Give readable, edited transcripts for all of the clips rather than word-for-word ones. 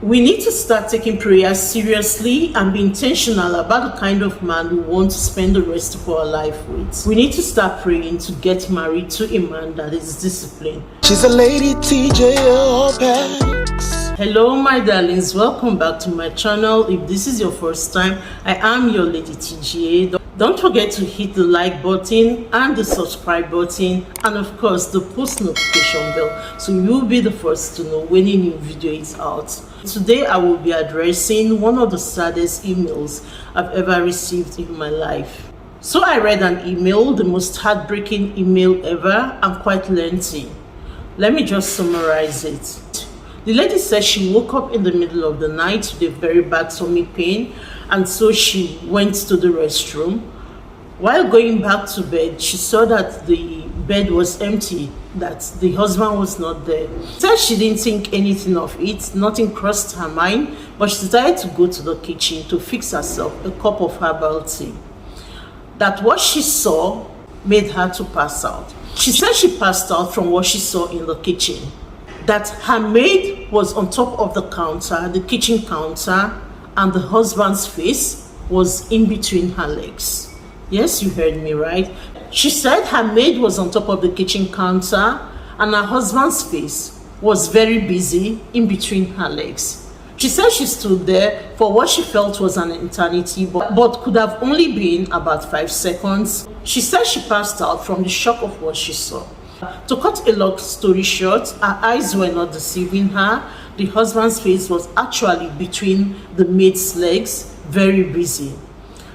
We need to start taking prayer seriously and be intentional about the kind of man we want to spend the rest of our life with. We need to start praying to get married to a man that is disciplined. She's a lady ladytgaopex. Hello my darlings, welcome back to my channel. If this is your first time, I am your Lady TGA. Don't forget to hit the like button and the subscribe button, and of course the post notification bell, so you'll be the first to know when a new video is out. Today I will be addressing one of the saddest emails I've ever received in my life. So I read an email, the most heartbreaking email ever, and quite lengthy. Let me just summarize it. The lady said she woke up in the middle of the night with a very bad tummy pain, and so she went to the restroom. While going back to bed, she saw that the bed was empty, that the husband was not there. She said she didn't think anything of it, nothing crossed her mind, but she decided to go to the kitchen to fix herself a cup of herbal tea. That what she saw made her to pass out. She said she passed out from what she saw in the kitchen. That her maid was on top of the counter, the kitchen counter, and the husband's face was in between her legs. Yes, you heard me right. She said her maid was on top of the kitchen counter and her husband's face was very busy in between her legs. She said she stood there for what she felt was an eternity, but could have only been about 5 seconds. She said she passed out from the shock of what she saw. To cut a long story short, her eyes were not deceiving her. The husband's face was actually between the maid's legs, very busy.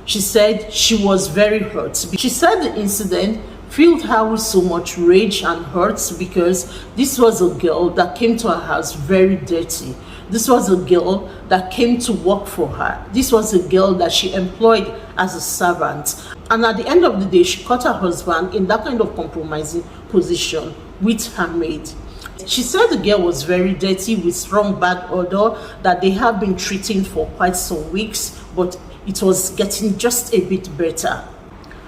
She said she was very hurt. She said the incident filled her with so much rage and hurt because this was a girl that came to her house very dirty. This was a girl that came to work for her. This was a girl that she employed as a servant. And at the end of the day, she caught her husband in that kind of compromising position with her maid. She said the girl was very dirty with strong bad odor that they have been treating for quite some weeks, but it was getting just a bit better.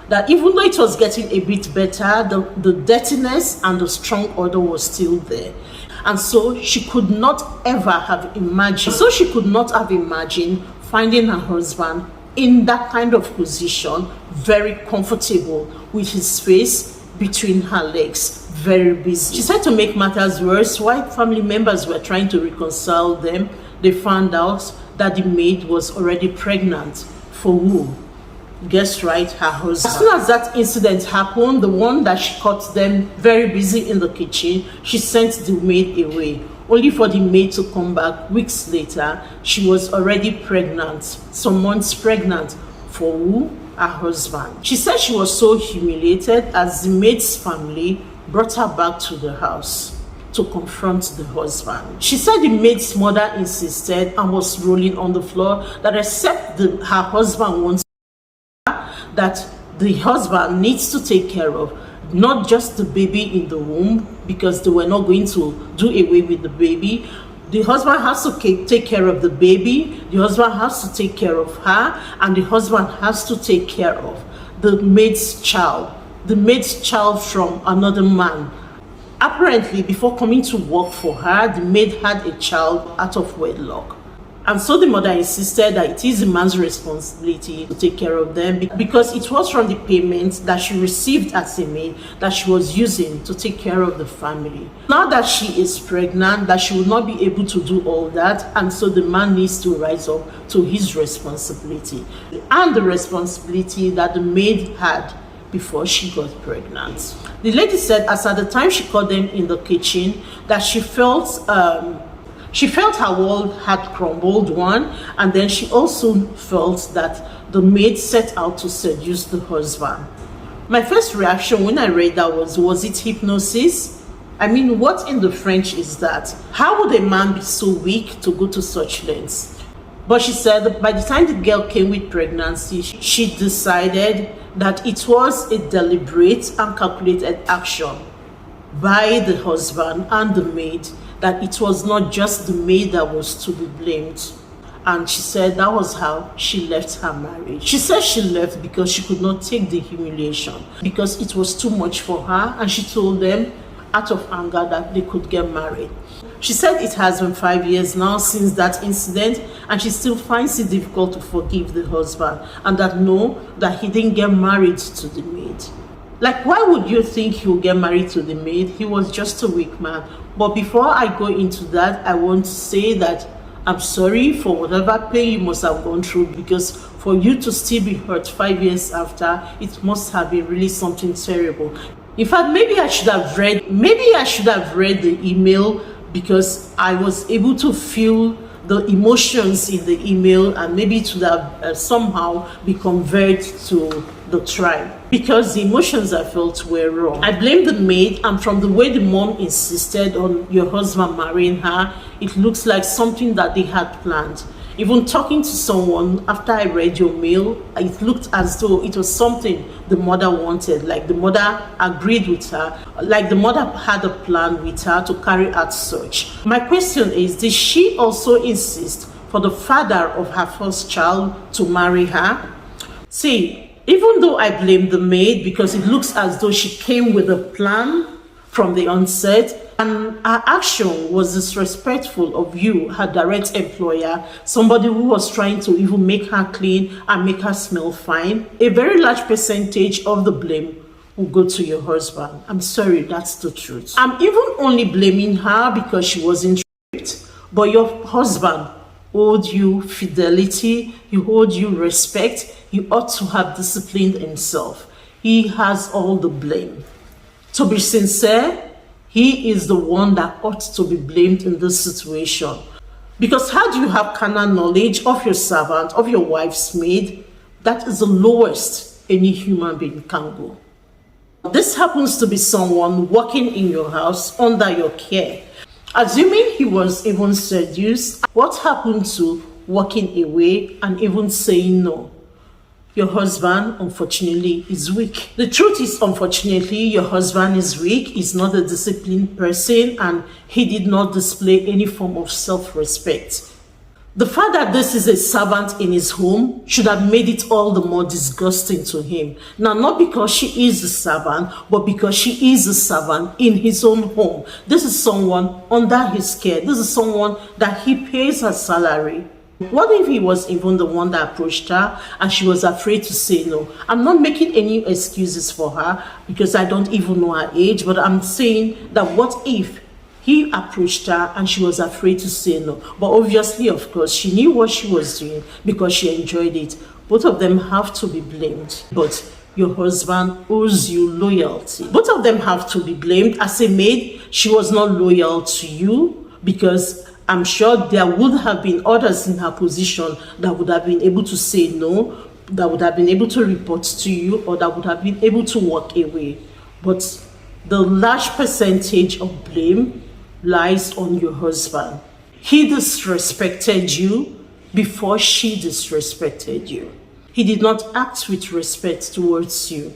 That even though it was getting a bit better, the dirtiness and the strong odor was still there. And so she could not ever have imagined, finding her husband in that kind of position, very comfortable with his face between her legs, very busy. She said to make matters worse, while family members were trying to reconcile them, they found out that the maid was already pregnant. For who? Guess right, her husband. As soon as that incident happened, the one that she caught them very busy in the kitchen, she sent the maid away, only for the maid to come back weeks later. She was already pregnant, some months pregnant. For who? Her husband. She said she was so humiliated as the maid's family brought her back to the house to confront the husband. She said the maid's mother insisted and was rolling on the floor that except her husband wants that the husband needs to take care of not just the baby in the womb, because they were not going to do away with the baby. The husband has to take care of the baby, the husband has to take care of her, and the husband has to take care of the maid's child from another man. Apparently, before coming to work for her, the maid had a child out of wedlock. And so the mother insisted that it is the man's responsibility to take care of them because it was from the payment that she received as a maid that she was using to take care of the family. Now that she is pregnant, that she will not be able to do all that, and so the man needs to rise up to his responsibility and the responsibility that the maid had before she got pregnant. The lady said as at the time she caught them in the kitchen that she felt her world had crumbled, one, and then she also felt that the maid set out to seduce the husband. My first reaction when I read that was it hypnosis? I mean, what in the French is that? How would a man be so weak to go to such lengths? But she said that by the time the girl came with pregnancy, she decided that it was a deliberate and calculated action by the husband and the maid, that it was not just the maid that was to be blamed. And she said that was how she left her marriage. She said she left because she could not take the humiliation, because it was too much for her, and she told them, out of anger that they could get married. She said it has been 5 years now since that incident, and she still finds it difficult to forgive the husband, and that he didn't get married to the maid. Like, why would you think he will get married to the maid? He was just a weak man. But before I go into that, I want to say that I'm sorry for whatever pain you must have gone through, because for you to still be hurt 5 years after, it must have been really something terrible. In fact, maybe I should have read the email, because I was able to feel the emotions in the email, and maybe it would have somehow be conveyed to the tribe, because the emotions I felt were wrong. I blame the maid, and from the way the mom insisted on your husband marrying her, it looks like something that they had planned. Even talking to someone after I read your mail, it looked as though it was something the mother wanted, like the mother agreed with her, like the mother had a plan with her to carry out such. My question is, did she also insist for the father of her first child to marry her? See, even though I blame the maid, because it looks as though she came with a plan from the onset, and her action was disrespectful of you, her direct employer, somebody who was trying to even make her clean and make her smell fine, a very large percentage of the blame will go to your husband. I'm sorry, that's the truth. I'm even only blaming her because she wasn't raped, but your husband owed you fidelity, he owed you respect, he ought to have disciplined himself. He has all the blame. To be sincere, he is the one that ought to be blamed in this situation. Because how do you have carnal knowledge of your servant, of your wife's maid? That is the lowest any human being can go. This happens to be someone working in your house under your care. Assuming he was even seduced, what happened to walking away and even saying no? Your husband, unfortunately, is weak. The truth is, unfortunately, your husband is weak. He's not a disciplined person, and he did not display any form of self-respect. The fact that this is a servant in his home should have made it all the more disgusting to him. Now, not because she is a servant, but because she is a servant in his own home. This is someone under his care. This is someone that he pays her salary. What if he was even the one that approached her and she was afraid to say no? I'm not making any excuses for her, because I don't even know her age, but I'm saying that what if he approached her and she was afraid to say no? But obviously, of course, she knew what she was doing because she enjoyed it. Both of them have to be blamed. But your husband owes you loyalty. Both of them have to be blamed. As a maid, she was not loyal to you, because I'm sure there would have been others in her position that would have been able to say no, that would have been able to report to you, or that would have been able to walk away. But the large percentage of blame lies on your husband. He disrespected you before she disrespected you. He did not act with respect towards you.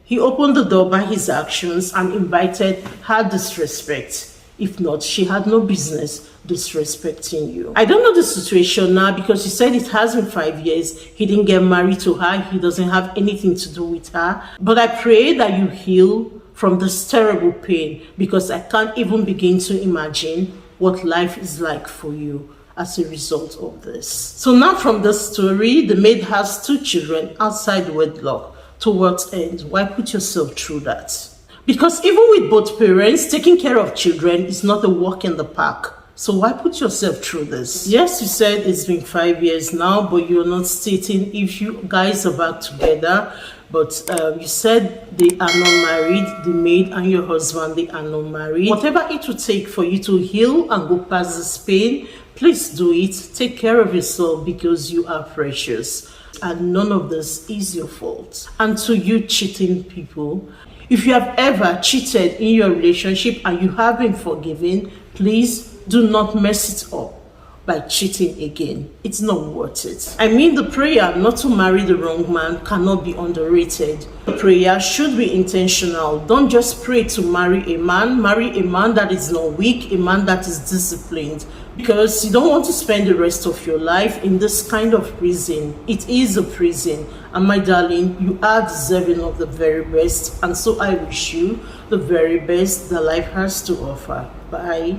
He opened the door by his actions and invited her disrespect. If not, she had no business disrespecting you. I don't know the situation now, because you said it has been 5 years. He didn't get married to her. He doesn't have anything to do with her. But I pray that you heal from this terrible pain, because I can't even begin to imagine what life is like for you as a result of this. So now, from this story, the maid has 2 children outside wedlock. To what end? Why put yourself through that? Because even with both parents, taking care of children is not a walk in the park. So why put yourself through this? Yes, you said it's been 5 years now, but you're not stating if you guys are back together. But you said they are not married, the maid and your husband, they are not married. Whatever it will take for you to heal and go past this pain, please do it. Take care of yourself, because you are precious. And none of this is your fault. And to you cheating people, if you have ever cheated in your relationship and you have been forgiven, please do not mess it up. by cheating again. It's not worth it. I mean, the prayer not to marry the wrong man cannot be underrated. The prayer should be intentional. Don't just pray to marry a man that is not weak, a man that is disciplined, because you don't want to spend the rest of your life in this kind of prison. It is a prison, and my darling, you are deserving of the very best, and so I wish you the very best that life has to offer. Bye.